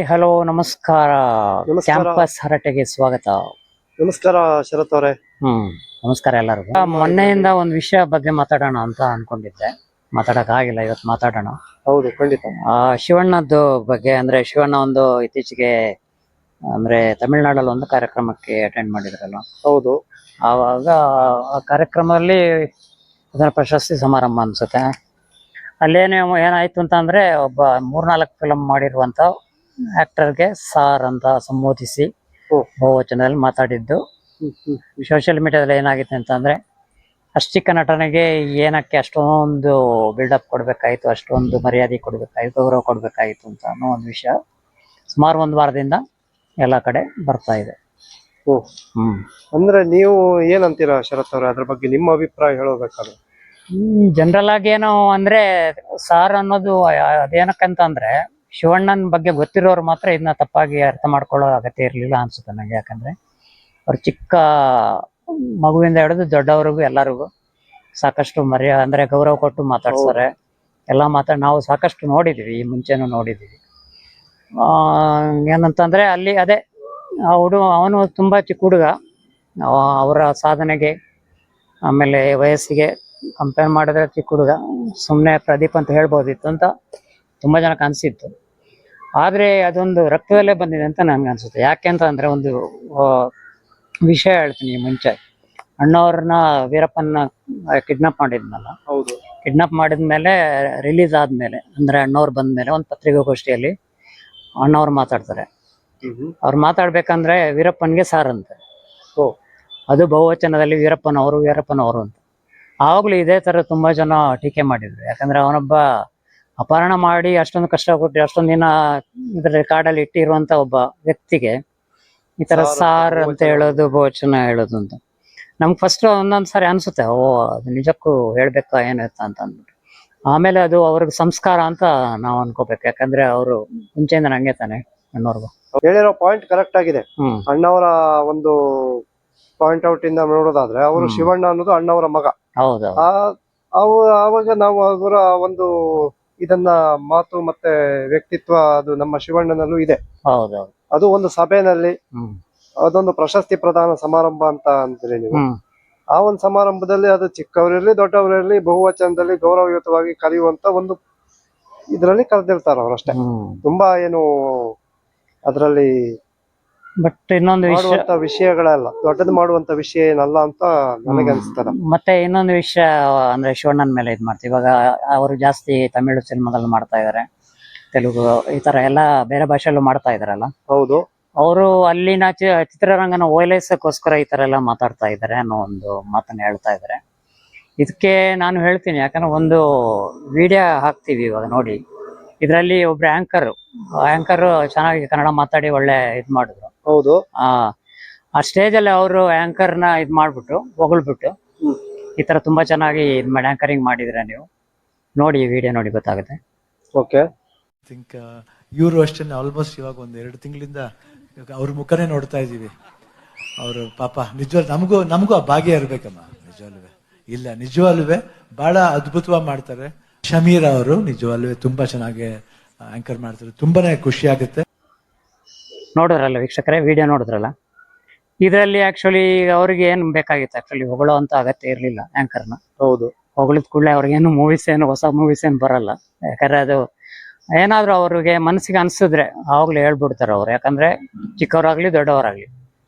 Hello, ನಮಸ್ಕಾರ. ನಮಸ್ಕಾರ. Campus ಹರಟೆಗೆ ಸ್ವಾಗತ. ನಮಸ್ಕಾರ ಶರತ್ ಅವರೇ. ನಮಸ್ಕಾರ ಎಲ್ಲರಿಗೂ. ಮೊನ್ನೆಯಿಂದ ಒಂದು ವಿಷಯ ಬಗ್ಗೆ ಮಾತಾಡೋಣ ಅಂತ ಅನ್ಕೊಂಡಿದ್ದೆ, ಮಾತಾಡಕ್ ಆಗಿಲ್ಲ. ಇವತ್ತು ಮಾತಾಡೋಣ. ಹೌದು, ಖಂಡಿತ. ಶಿವಣ್ಣದ್ದು ಬಗ್ಗೆ. ಅಂದ್ರೆ ಶಿವಣ್ಣ ಒಂದು ಇತ್ತೀಚೆಗೆ ಅಂದ್ರೆ ತಮಿಳ್ನಾಡಲ್ಲಿ ಒಂದು ಕಾರ್ಯಕ್ರಮಕ್ಕೆ ಅಟೆಂಡ್ ಮಾಡಿದ್ರಲ್ಲ. ಹೌದು. ಆವಾಗ ಆ ಕಾರ್ಯಕ್ರಮದಲ್ಲಿ ಅದನ್ನ ಪ್ರಶಸ್ತಿ ಸಮಾರಂಭ ಅನ್ಸುತ್ತೆ. ಏನಾಯ್ತು ಅಂತ ಅಂದ್ರೆ, ಒಬ್ಬ 3-4 ಫಿಲಂ ಮಾಡಿರುವಂತ ಆಕ್ಟರ್ಗೆ ಸಾರ್ ಅಂತ ಸಂಬೋಧಿಸಿ ಬಹುವಚನದಲ್ಲಿ ಮಾತಾಡಿದ್ದು ಸೋಷಿಯಲ್ ಮೀಡಿಯಾದಲ್ಲಿ ಏನಾಗಿದೆ ಅಂತಂದ್ರೆ, ಅಷ್ಟಿಕ್ಕ ನಟನೆಗೆ ಏನಕ್ಕೆ ಅಷ್ಟೊಂದು ಬಿಲ್ಡಪ್ ಕೊಡ್ಬೇಕಾಯ್ತು, ಅಷ್ಟೊಂದು ಮರ್ಯಾದೆ ಕೊಡ್ಬೇಕಾಯ್ತು, ಗೌರವ ಕೊಡ್ಬೇಕಾಯ್ತು ಅಂತ ಅನ್ನೋ ಒಂದು ವಿಷಯ ಸುಮಾರು 1 ವಾರದಿಂದ ಎಲ್ಲ ಕಡೆ ಬರ್ತಾ ಇದೆ. ಅಂದ್ರೆ ನೀವು ಏನಂತೀರಾ ಶರತ್ ಅವ್ರೆ, ಅದ್ರ ಬಗ್ಗೆ ನಿಮ್ಮ ಅಭಿಪ್ರಾಯ ಹೇಳಬೇಕಾದ್ರೆ? ಜನರಲ್ ಆಗಿ ಏನು ಅಂದ್ರೆ, ಸಾರ್ ಅನ್ನೋದು ಅದೇನಕ್ಕಂತ ಅಂದ್ರೆ, ಶಿವಣ್ಣನ ಬಗ್ಗೆ ಗೊತ್ತಿರೋರು ಮಾತ್ರ ಇದನ್ನ ತಪ್ಪಾಗಿ ಅರ್ಥ ಮಾಡ್ಕೊಳ್ಳೋ ಅಗತ್ಯ ಇರಲಿಲ್ಲ ಅನ್ಸುತ್ತೆ ನನಗೆ. ಯಾಕಂದ್ರೆ ಅವ್ರು ಚಿಕ್ಕ ಮಗುವಿಂದ ಹಿಡಿದು ದೊಡ್ಡವ್ರಿಗೂ ಎಲ್ಲರಿಗೂ ಸಾಕಷ್ಟು ಅಂದ್ರೆ ಗೌರವ ಕೊಟ್ಟು ಮಾತಾಡ್ತಾರೆ. ಎಲ್ಲ ನಾವು ಸಾಕಷ್ಟು ನೋಡಿದೀವಿ, ಈ ಮುಂಚೆನೂ ನೋಡಿದೀವಿ. ಏನಂತಂದ್ರೆ ಅಲ್ಲಿ ಅದೇ ಅವನು ತುಂಬಾ ಚಿಕ್ಕ ಹುಡುಗ. ಅವರ ಸಾಧನೆಗೆ ಆಮೇಲೆ ವಯಸ್ಸಿಗೆ ಕಂಪೇರ್ ಮಾಡಿದ್ರೆ ಚಿಕ್ಕ ಹುಡುಗ. ಸುಮ್ಮನೆ ಪ್ರದೀಪ್ ಅಂತ ಹೇಳ್ಬೋದಿತ್ತು ಅಂತ ತುಂಬಾ ಜನಕ್ಕೆ ಅನ್ಸಿತ್ತು. ಆದ್ರೆ ಅದೊಂದು ರಕ್ತದಲ್ಲೇ ಬಂದಿದೆ ಅಂತ ನನ್ಗೆ ಅನ್ಸುತ್ತೆ. ಯಾಕೆಂತ ಅಂದ್ರೆ, ಒಂದು ವಿಷಯ ಹೇಳ್ತೀನಿ. ಮುಂಚೆ ಅಣ್ಣವ್ರನ್ನ ವೀರಪ್ಪನ ಕಿಡ್ನಾಪ್ ಮಾಡಿದ್ನಲ್ಲ. ಹೌದು. ಕಿಡ್ನಾಪ್ ಮಾಡಿದ್ಮೇಲೆ ರಿಲೀಸ್ ಆದ್ಮೇಲೆ, ಅಂದ್ರೆ ಅಣ್ಣವ್ರು ಬಂದ್ಮೇಲೆ ಒಂದು ಪತ್ರಿಕಾಗೋಷ್ಠಿಯಲ್ಲಿ ಅಣ್ಣವ್ರು ಮಾತಾಡ್ತಾರೆ. ಅವ್ರು ಮಾತಾಡ್ಬೇಕಂದ್ರೆ ವೀರಪ್ಪನ್ಗೆ ಸಾರ್ ಅಂತೆ. ಅದು ಬಹುವಚನದಲ್ಲಿ ವೀರಪ್ಪನವರು ಅಂತ. ಆವಾಗ್ಲೂ ಇದೇ ತರ ತುಂಬಾ ಜನ ಟೀಕೆ ಮಾಡಿದ್ರು. ಯಾಕಂದ್ರೆ ಅವನೊಬ್ಬ ಅಪಹರಣ ಮಾಡಿ ಅಷ್ಟೊಂದು ಕಷ್ಟಪಟ್ಟು ಅಷ್ಟೊಂದು ದಿನ ಇದ್ರ ಕಾಡಲ್ಲಿ ಇಟ್ಟಿರುವಂತ ಒಬ್ಬ ವ್ಯಕ್ತಿಗೆ ಈ ತರ ಸಾರ್ ಅಂತ ಹೇಳೋದು, ಬಹುವಚನ ಹೇಳೋದು ಅಂತ ನಮ್ಗೆ ಫಸ್ಟ್ ಒಂದೊಂದ್ಸಾರಿ ಅನ್ಸುತ್ತೆ, ಅದು ನಿಜಕ್ಕೂ ಹೇಳ್ಬೇಕಾ ಏನಾಯ್ತಾ ಅಂತ ಅಂದ್ಬಿಟ್ಟು. ಆಮೇಲೆ ಅದು ಅವ್ರಿಗೆ ಸಂಸ್ಕಾರ ಅಂತ ನಾವು ಅನ್ಕೋಬೇಕು. ಯಾಕಂದ್ರೆ ಅವರು ಮುಂಚೆಯಿಂದ ನಂಗೆ ತಾನೆ ಅಣ್ಣವ್ರಿಗೂ ಹೇಳಿರೋ ಪಾಯಿಂಟ್ ಕರೆಕ್ಟ್ ಆಗಿದೆ. ಅಣ್ಣವರ ಒಂದು ಪಾಯಿಂಟ್ ಔಟ್ ಇಂದ ನೋಡೋದಾದ್ರೆ, ಅವರು ಶಿವಣ್ಣ ಅನ್ನೋದು ಅಣ್ಣವರ ಮಗ. ಹೌದು. ಆವಾಗ ನಾವು ಅವರ ಒಂದು ಇದನ್ನ ಮಾತು ಮತ್ತೆ ವ್ಯಕ್ತಿತ್ವ ಅದು ನಮ್ಮ ಶಿವಣ್ಣನಲ್ಲೂ ಇದೆ. ಹೌದೌದು. ಅದು ಒಂದು ಸಭೆಯಲ್ಲಿ ಅದೊಂದು ಪ್ರಶಸ್ತಿ ಪ್ರದಾನ ಸಮಾರಂಭ ಅಂತ ಅಂದ್ರೆ ನೀವು, ಆ ಒಂದು ಸಮಾರಂಭದಲ್ಲಿ ಅದು ಚಿಕ್ಕವರಿರ್ಲಿ ದೊಡ್ಡವರಿರ್ಲಿ ಬಹುವಚನದಲ್ಲಿ ಗೌರವಯುತವಾಗಿ ಕರೆಯುವಂತ ಒಂದು ಇದ್ರಲ್ಲಿ ಕರೆದಿರ್ತಾರ ಅವರಷ್ಟೇ. ತುಂಬಾ ಏನು ಅದರಲ್ಲಿ ಬಟ್ ಇನ್ನೊಂದು ವಿಷಯಗಳೆಲ್ಲ ದೊಡ್ಡದು ಮಾಡುವಂತ ವಿಷಯ ಏನಲ್ಲ ಅಂತ ನನಗೆ ಅನ್ಸ್ತದ. ಮತ್ತೆ ಇನ್ನೊಂದು ವಿಷಯ ಅಂದ್ರೆ, ಶಿವಣ್ಣನ ಮೇಲೆ ಇದ್ ಮಾಡ್ತೀವಿ. ಇವಾಗ ಅವರು ಜಾಸ್ತಿ ತಮಿಳು ಸಿನಿಮಾದಲ್ಲಿ ಮಾಡ್ತಾ ಇದಾರೆ, ತೆಲುಗು ಈ ತರ ಎಲ್ಲ ಬೇರೆ ಭಾಷೆಯಲ್ಲೂ ಮಾಡ್ತಾ ಇದಾರಲ್ಲ. ಹೌದು. ಅವರು ಅಲ್ಲಿನ ಚಿತ್ರರಂಗನ ಓಲೈಸಕ್ಕೋಸ್ಕರ ಈ ತರ ಎಲ್ಲ ಮಾತಾಡ್ತಾ ಇದ್ದಾರೆ ಅನ್ನೋ ಒಂದು ಮಾತನ್ನ ಹೇಳ್ತಾ ಇದ್ದಾರೆ. ಇದಕ್ಕೆ ನಾನು ಹೇಳ್ತೀನಿ, ಯಾಕಂದ್ರೆ ಒಂದು ವಿಡಿಯೋ ಹಾಕ್ತಿವಿ ಇವಾಗ ನೋಡಿ. ಇದರಲ್ಲಿ ಒಬ್ರು ಆಂಕರ್ ಚೆನ್ನಾಗಿ ಕನ್ನಡ ಮಾತಾಡಿ ಒಳ್ಳೆ ಇದ್ ಮಾಡಿದ್ರು. ಹೌದು. ಆ ಸ್ಟೇಜ್ ಅಲ್ಲಿ ಅವರು ಆಂಕರ್ನ ಇದ್ ಮಾಡ್ಬಿಟ್ಟು ಹೊಗಳ್ಬಿಟ್ಟು ಈ ತರ ತುಂಬಾ ಚೆನ್ನಾಗಿ ಇದ್ ಮಾಡಿ ಆಂಕರಿಂಗ್ ಮಾಡಿದ್ರೆ ನೀವು ನೋಡಿ, ಈ ವಿಡಿಯೋ ನೋಡಿ ಗೊತ್ತಾಗುತ್ತೆ. ಓಕೆ. ಥಿಂಕ್ ಇವರು ಅಷ್ಟೇ ಆಲ್ಮೋಸ್ಟ್ ಇವಾಗ 1-2 ತಿಂಗಳಿಂದ ಅವ್ರ ಮುಖನೇ ನೋಡ್ತಾ ಇದೀವಿ. ಅವರು ಪಾಪ ನಿಜವಾಗ್ಲೂ ನಮಗೂ ಆ ಭಾಗ್ಯ ಇರ್ಬೇಕಮ್ಮ. ನಿಜವಾಲ್ವೇ ಬಹಳ ಅದ್ಭುತವಾಗಿ ಮಾಡ್ತಾರೆ. ಶಮೀರ್ ಅವರು ನಿಜವಾಲ್ವೇ ತುಂಬಾ ಚೆನ್ನಾಗಿ ಆಂಕರ್ ಮಾಡ್ತಾರೆ. ತುಂಬಾನೇ ಖುಷಿ ಆಗುತ್ತೆ. ನೋಡಿದ್ರಲ್ಲ ವೀಕ್ಷಕರೇ, ವಿಡಿಯೋ ನೋಡಿದ್ರಲ್ಲ. ಇದರಲ್ಲಿ ಆಕ್ಚುಲಿ ಅವ್ರಿಗೆ ಏನ್ ಬೇಕಾಗಿತ್ತು, ಆಕ್ಚುಲಿ ಹೊಗಳೋ ಅಂತ ಅಗತ್ಯ ಇರ್ಲಿಲ್ಲ ಆಂಕರ್ನ. ಹೌದು. ಹೊಗಳಿದ ಕೂಡಲೇ ಅವ್ರಿಗೇನು ಹೊಸ ಮೂವೀಸ್ ಏನು ಬರಲ್ಲ. ಯಾಕಂದ್ರೆ ಅದು ಏನಾದ್ರು ಅವ್ರಿಗೆ ಮನಸ್ಸಿಗೆ ಅನ್ಸಿದ್ರೆ ಆವಾಗ್ಲೂ ಹೇಳ್ಬಿಡ್ತಾರೆ ಅವ್ರು. ಯಾಕಂದ್ರೆ ಚಿಕ್ಕವರಾಗ್ಲಿ ದೊಡ್ಡವರಾಗ್ಲಿ.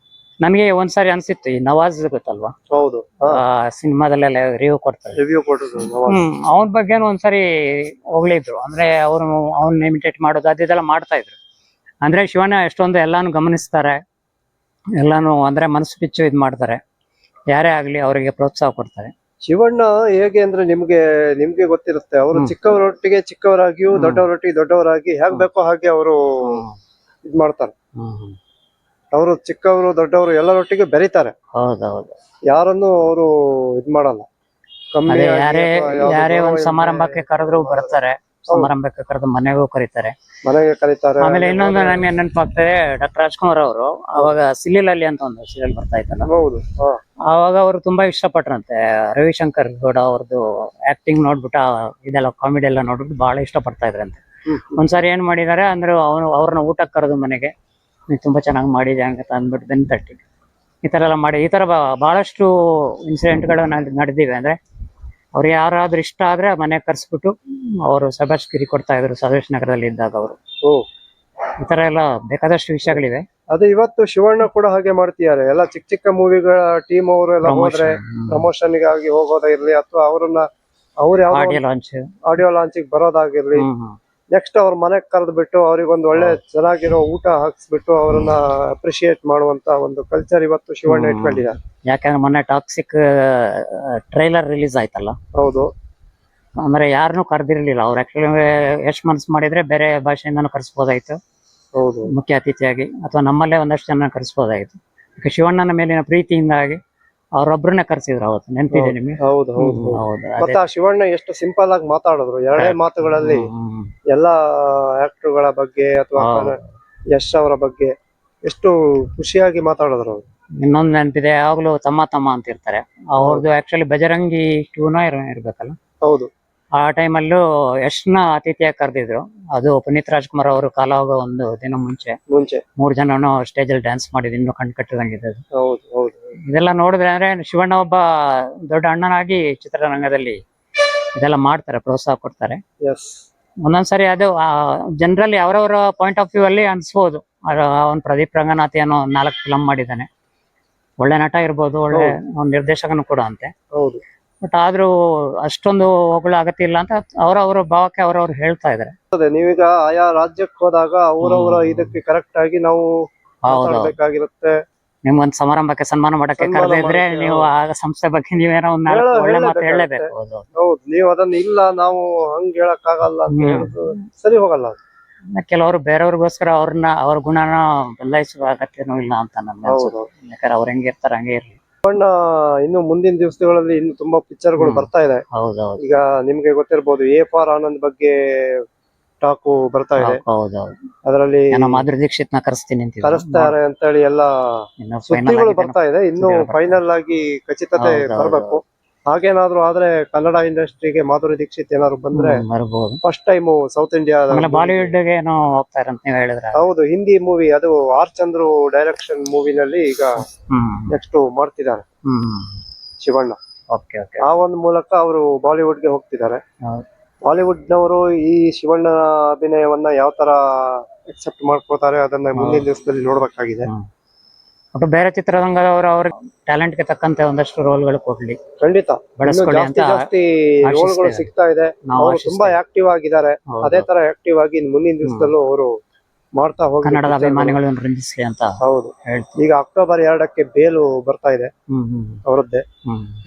ನನ್ಗೆ ಒಂದ್ಸಾರಿ ಅನ್ಸಿತ್ತು, ಈ ನವಾಜ್ ಗೊತ್ತಲ್ವಾ? ಹೌದು. ಸಿನಿಮಾದಲ್ಲೆಲ್ಲ ರಿವ್ಯೂ ಕೊಡ್ತಾರೆ. ಅವನ ಬಗ್ಗೆ ಒಂದ್ಸರಿ ಹೊಗಳಿದ್ರು. ಅಂದ್ರೆ ಅವ್ನ ಇಮಿಟೇಟ್ ಮಾಡೋದು ಅದೆಲ್ಲ ಮಾಡ್ತಾ ಇದ್ರು. ಅಂದ್ರೆ ಶಿವಣ್ಣ ಎಷ್ಟೊಂದು ಎಲ್ಲಾನು ಗಮನಿಸ್ತಾರೆ, ಎಲ್ಲಾನು ಅಂದ್ರೆ ಮನಸ್ಸು ಬಿಚ್ಚು ಇದ್ ಮಾಡ್ತಾರೆ. ಯಾರೇ ಆಗ್ಲಿ ಅವರಿಗೆ ಪ್ರೋತ್ಸಾಹ ಕೊಡ್ತಾರೆ. ಶಿವಣ್ಣ ಹೇಗೆ ಅಂದ್ರೆ ನಿಮ್ಗೆ ಗೊತ್ತಿರುತ್ತೆ, ಅವರು ಚಿಕ್ಕವರೊಟ್ಟಿಗೆ ಚಿಕ್ಕವರಾಗಿಯೂ ದೊಡ್ಡವರೊಟ್ಟಿಗೆ ದೊಡ್ಡವರಾಗಿ ಹೇಗ್ ಬೇಕೋ ಹಾಗೆ ಅವರು ಇದ್ ಮಾಡ್ತಾರೆ. ಅವರು ಚಿಕ್ಕವರು ದೊಡ್ಡವರು ಎಲ್ಲರೊಟ್ಟಿಗೆ ಬೆರೀತಾರೆ. ಹೌದೌದು. ಯಾರನ್ನು ಅವರು ಇದ್ ಮಾಡಲ್ಲ. ಯಾರೇ ಒಂದ್ ಸಮಾರಂಭಕ್ಕೆ ಕರೆದ್ರು ಬರ್ತಾರೆ, ಸಮಾರಂಭಕ್ಕೆ ಕರೆದು ಮನೆಗೆ ಕರೀತಾರೆ. ಆಮೇಲೆ ಇನ್ನೊಂದು ನನಗೆ ನೆನಪಾಗ್ತದೆ, ಡಾಕ್ಟರ್ ರಾಜ್ಕುಮಾರ್ ಅವರು ಅವಾಗ ಸಿಲಿಲಲ್ಲಿ ಅಂತ ಒಂದು ಸೀರಿಯಲ್ ಬರ್ತಾ ಇತ್ತಲ್ಲ. ಅವಾಗ ಅವರು ತುಂಬಾ ಇಷ್ಟಪಟ್ರಂತೆ. ರವಿಶಂಕರ್ ಗೌಡ ಅವ್ರದ್ದು ಆಕ್ಟಿಂಗ್ ನೋಡ್ಬಿಟ್ಟು, ಇದೆಲ್ಲ ಕಾಮಿಡಿ ಎಲ್ಲ ನೋಡ್ಬಿಟ್ಟು ಬಹಳ ಇಷ್ಟಪಡ್ತಾ ಇದ್ರಂತೆ. ಒಂದ್ಸಾರಿ ಏನ್ ಮಾಡಿದಾರೆ ಅಂದ್ರೆ ಅವ್ರನ್ನ ಊಟಕ್ಕೆ ಕರೆದು ಮನೆಗೆ ನೀನ್ ತುಂಬಾ ಚೆನ್ನಾಗಿ ಮಾಡಿದೆ ಅಂತ ಅಂದ್ಬಿಟ್ಟು ಬೆನ್ ತಟ್ಟಿ ಈ ತರ ಎಲ್ಲ ಮಾಡಿ ಈ ತರ ಬಹಳಷ್ಟು ಇನ್ಸಿಡೆಂಟ್ಗಳು ನಡೆದಿವೆ. ಅಂದ್ರೆ ಅವ್ರು ಯಾರಾದ್ರೂ ಇಷ್ಟ ಆದ್ರೆ ಮನೆಗೆ ಕರ್ಸ್ಬಿಟ್ಟು ಅವರು ಸಭಾಷ್ಗಿರಿ ಕೊಡ್ತಾ ಇದ್ರು ಸದಾಶ್ ನಗರದಲ್ಲಿ ಇದ್ದಾಗ ಅವರು. ಓ ಈ ತರ ಎಲ್ಲ ಬೇಕಾದಷ್ಟು ವಿಷಯಗಳಿವೆ. ಅದೇ ಇವತ್ತು ಶಿವಣ್ಣ ಕೂಡ ಹಾಗೆ ಮಾಡ್ತಿದ್ದಾರೆ. ಎಲ್ಲ ಚಿಕ್ಕ ಚಿಕ್ಕ ಮೂವಿಗಳ ಟೀಮ್ ಅವರು ಎಲ್ಲ ಹೋದ್ರೆ ಪ್ರಮೋಷನ್ ಗಾಗಿ ಹೋಗೋದಿರ್ಲಿ ಅಥವಾ ಅವ್ರ ಯಾವ ಆಡಿಯೋ ಲಾಂಚ್ ಆಡಿಯೋ ಲಾಂಚಿಗೆ ಬರೋದಾಗಿರ್ಲಿ, ನೆಕ್ಸ್ಟ್ ಅವ್ರ ಮನೆಗ್ ಕರೆದು ಬಿಟ್ಟು ಅವ್ರಿಗೊಂದು ಒಳ್ಳೆ ಚೆನ್ನಾಗಿರೋ ಊಟ ಹಾಕ್ಸ್ಬಿಟ್ಟು ಅವ್ರನ್ನ ಅಪ್ರಿಶಿಯೇಟ್ ಮಾಡುವಂತ ಒಂದು ಕಲ್ಚರ್ ಇವತ್ತು ಶಿವಣ್ಣ ಇಟ್ಕೊಂಡಿದ್ದಾರೆ. ಯಾಕಂದ್ರೆ ಮೊನ್ನೆ ಟಾಕ್ಸಿಕ್ ಟ್ರೈಲರ್ ರಿಲೀಸ್ ಆಯ್ತಲ್ಲ. ಹೌದು, ಅಂದ್ರೆ ಯಾರನ್ನೂ ಕರೆದಿರ್ಲಿಲ್ಲ ಅವ್ರು. ಆಕ್ಚುಲಿ ಎಷ್ಟು ಮನ್ಸು ಮಾಡಿದ್ರೆ ಬೇರೆ ಭಾಷೆಯಿಂದನೂ ಕರೆಸ್ಬೋದಾಯ್ತು ಹೌದು, ಮುಖ್ಯ ಅತಿಥಿಯಾಗಿ, ಅಥವಾ ನಮ್ಮಲ್ಲೇ ಒಂದಷ್ಟು ಜನ ಕರೆಸ್ಬೋದಾಯ್ತು. ಯಾಕೆ ಶಿವಣ್ಣನ ಮೇಲಿನ ಪ್ರೀತಿಯಿಂದಾಗಿ ಅವ್ರೊಬ್ರನ್ನೇ ಕರೆಸಿದ್ರು ಅವತ್ತು. ನೆನಪಿದೆ ನಿಮಗೆ? ಹೌದು, ಹೌದು. ಹೌದು. ಮತ್ತೆ ಆ ಶಿವಣ್ಣ ಎಷ್ಟು ಸಿಂಪಲ್ ಆಗಿ ಮಾತಾಡಿದ್ರು. ಎರಡೇ ಮಾತುಗಳಲ್ಲಿ ಎಲ್ಲಾ ಆಕ್ಟರ್ಗಳ ಬಗ್ಗೆ ಅಥವಾ ಯಶ್ ಅವರ ಬಗ್ಗೆ ಎಷ್ಟು ಖುಷಿಯಾಗಿ ಮಾತಾಡಿದ್ರು ಅವ್ರು. ಇನ್ನೊಂದು ನೆನಪಿದೆ, ಯಾವಾಗ್ಲೂ ತಮ್ಮ ತಮ್ಮ ಅಂತ ಇರ್ತಾರೆ. ಅವ್ರದ್ದು ಆಕ್ಚುಲಿ ಬಜರಂಗಿ ಟೂನ ಇರ್ಬೇಕಲ್ಲ. ಹೌದು, ಆ ಟೈಮಲ್ಲೂ ಯಶ್ನ ಅತಿಥಿಯಾಗಿ ಕರೆದಿದ್ರು. ಅದು ಪುನೀತ್ ರಾಜ್ಕುಮಾರ್ ಅವರು ಕಾಲ ಹೋಗೋ ಒಂದು ದಿನ ಮುಂಚೆ 3 ಜನನು ಸ್ಟೇಜ್ ಅಲ್ಲಿ ಡ್ಯಾನ್ಸ್ ಮಾಡಿದ್ ಇನ್ನು ಕಣ್ ಕಟ್ಟಿದಂಗಿದೆ ಅದು. ಹೌದು, ಹೌದು. ಇದೆಲ್ಲ ನೋಡಿದ್ರೆ ಅಂದ್ರೆ ಶಿವಣ್ಣ ಒಬ್ಬ ದೊಡ್ಡ ಅಣ್ಣನಾಗಿ ಚಿತ್ರರಂಗದಲ್ಲಿ ಇದೆಲ್ಲ ಮಾಡ್ತಾರೆ, ಪ್ರೋತ್ಸಾಹ ಕೊಡ್ತಾರೆ. ಎಸ್, ಒಂದೊಂದ್ಸರಿ ಅದು ಜನರಲಿ ಅವರವರ ಪಾಯಿಂಟ್ ಆಫ್ ವ್ಯೂ ಅಲ್ಲಿ ಅನ್ಸ್ಬೋದು. ಅವ್ನು ಪ್ರದೀಪ್ ರಂಗನಾಥ್ ಏನೋ 4 ಫಿಲಂ ಮಾಡಿದ್ದಾನೆ, ಒಳ್ಳೆ ನಟ ಇರ್ಬೋದು, ಒಳ್ಳೆ ನಿರ್ದೇಶಕನು ಕೂಡ ಅಂತೆ. ಹೌದು. ಬಟ್ ಆದ್ರೂ ಅಷ್ಟೊಂದು ಹೊಗಳ ಅಗತ್ಯ ಇಲ್ಲ ಅಂತ ಅವರವರ ಭಾವಕ್ಕೆ ಅವರವ್ರು ಹೇಳ್ತಾ ಇದಾರೆ. ನೀವೀಗ ಆಯಾ ರಾಜ್ಯಕ್ಕೆ ಹೋದಾಗ ಅವರವರ ಇದಕ್ಕೆ ಕರೆಕ್ಟ್ ಆಗಿ ನಾವು ಮಾತಾಡ್ಬೇಕಾಗಿರುತ್ತೆ. ನಿಮ್ಗೊಂದ್ ಸಮಾರಂಭಕ್ಕೆ ಸನ್ಮಾನ ಮಾಡಕ್ಕೆ ಕರೆದಿದ್ರೆ ನೀವು ಆ ಸಂಸ್ಥೆ ಬಗ್ಗೆ ನೀವೇನೋ ಒಂದ್ ಒಳ್ಳೆ ಮಾತು ಹೇಳಲೇಬೇಕು. ಹೌದು, ನೀವು ಅದನ್ನ ಇಲ್ಲ ನಾವು ಹಂಗ್ ಹೇಳಕ್ ಆಗಲ್ಲ ಅಂತ ಹೇಳುದು ಸರಿ ಹೋಗಲ್ಲ. ಕೆಲವರು ಬೇರೆಯವ್ರಿಗೋಸ್ಕರ ಅವ್ರ ಗುಣನ ಬದಲಾಯಿಸುವ ಅಗತ್ಯನೂ ಇಲ್ಲ ಅಂತ ನನ್ಗೆ ಅನ್ಸುತ್ತೆ. ಯಾಕಂದ್ರೆ ಅವ್ರ ಹೆಂಗಿರ್ತಾರ ಹಂಗೆ ಇರ್ಲಿ. ಇನ್ನು ಮುಂದಿನ ದಿವಸಗಳಲ್ಲಿ ಇನ್ನು ತುಂಬಾ ಪಿಕ್ಚರ್ಗಳು ಬರ್ತಾ ಇದೆ. ಹೌದೌದು. ಈಗ ನಿಮ್ಗೆ ಗೊತ್ತಿರ್ಬೋದು, ಎ ಫಾರ್ ಆನಂದ್ ಬಗ್ಗೆ ಟಾಕು ಬರ್ತಾ ಇದೆ. ಹೌದೌದು. ಅದರಲ್ಲಿ ಮಾಧುರಿ ದೀಕ್ಷಿತ್ ನ ಕರೆಸ್ತಾರೆ ಅಂತ ಹೇಳಿ ಎಲ್ಲ ಸುದ್ದಿಗಳು ಬರ್ತಾ ಇದೆ. ಇನ್ನು ಫೈನಲ್ ಆಗಿ ಖಚಿತತೆ ಬರಬೇಕು. ಹಾಗೇನಾದ್ರು ಆದ್ರೆ ಕನ್ನಡ ಇಂಡಸ್ಟ್ರಿಗೆ ಮಾಧುರಿ ದೀಕ್ಷಿತ್ ಏನಾದ್ರು ಬಂದ್ರೆ first time south India Bollywood ಗೆ ಹೋಗ್ತಾರೆ ಅಂತ ನೀವು ಹೇಳಿದ್ರೆ. ಹೌದು, ಹಿಂದಿ ಮೂವಿ ಅದು ಆರ್ ಚಂದ್ರು ಡೈರೆಕ್ಷನ್ ಮೂವಿನಲ್ಲಿ ಈಗ ನೆಕ್ಸ್ಟ್ ಮಾಡ್ತಿದ್ದಾರೆ ಶಿವಣ್ಣ. ಆ ಒಂದು ಮೂಲಕ ಅವರು ಬಾಲಿವುಡ್ ಗೆ ಹೋಗ್ತಿದ್ದಾರೆ. ಬಾಲಿವುಡ್ ನವರು ಈ ಶಿವಣ್ಣ ಅಭಿನಯವನ್ನ ಯಾವ ತರ ಅಕ್ಸೆಪ್ಟ್ ಮಾಡ್ಕೋತಾರೆ ಅದನ್ನ ಮುಂದಿನ ದಿವಸದಲ್ಲಿ ನೋಡ್ಬೇಕಾಗಿದೆ. ಒಟ್ಟು ಬೇರೆ ಚಿತ್ರರಂಗದವರು ಅವ್ರ ಟ್ಯಾಲೆಂಟ್ ಗೆ ತಕ್ಕಂತೆ ಒಂದಷ್ಟು ರೋಲ್ಗಳು ಕೊಡ್ಲಿ, ಖಂಡಿತ ಬಳಸ್ಕೊಳ್ಳಿ ಅಂತ ಜಾಸ್ತಿ ರೋಲ್ಗಳು ಸಿಗ್ತಾ ಇದೆ. ಅವರು ತುಂಬಾ ಆಕ್ಟಿವ್ ಆಗಿದ್ದಾರೆ. ಅದೇ ತರ ಆಕ್ಟಿವ್ ಆಗಿ ಮುಂದಿನ ದಿವಸದಲ್ಲೂ ಅವರು ಮಾಡ್ತಾ ಹೋಗಿ ಕನ್ನಡದ ಅಭಿಮಾನಿಗಳನ್ನು ರಂಜಿಸ್ಲಿ ಅಂತ. ಹೌದು, ಈಗ ಅಕ್ಟೋಬರ್ 2ಕ್ಕೆ ಬೇಲು ಬರ್ತಾ ಇದೆ ಅವರದ್ದೇ.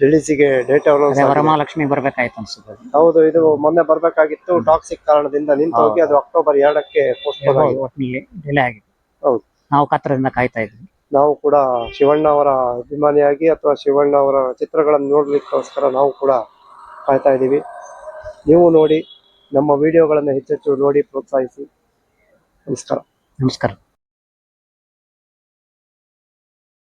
ರಿಲೀಸಿಗೆ ಡೇಟ್ ವರಮಹಾಲಕ್ಷ್ಮಿ ಬರ್ಬೇಕಾಯ್ತು ಅನ್ಸುತ್ತೆ. ಹೌದು, ಇದು ಮೊನ್ನೆ ಬರ್ಬೇಕಾಗಿತ್ತು, ಟಾಕ್ಸಿಕ್ ಕಾರಣದಿಂದ ನಿಂತು ಹೋಗಿ ಅದು ಅಕ್ಟೋಬರ್ 2ಕ್ಕೆ ಪೋಸ್ಟ್ಪೋನ್ ಆಗಿದೆ, ಡಿಲೇ ಆಗಿದೆ. ಹೌದು, ನಾವು ಕಾತರದಿಂದ ಕಾಯ್ತಾ ಇದ್ವಿ. ನಾವು ಕೂಡ ಶಿವಣ್ಣ ಅವರ ಅಭಿಮಾನಿಯಾಗಿ ಅಥವಾ ಶಿವಣ್ಣ ಅವರ ಚಿತ್ರಗಳನ್ನು ನೋಡ್ಲಿಕ್ಕೋಸ್ಕರ ನಾವು ಕೂಡ ಕಾಯ್ತಾ ಇದ್ದೀವಿ. ನೀವು ನೋಡಿ, ನಮ್ಮ ವಿಡಿಯೋಗಳನ್ನು ಹೆಚ್ಚೆಚ್ಚು ನೋಡಿ ಪ್ರೋತ್ಸಾಹಿಸಿ. ನಮಸ್ಕಾರ.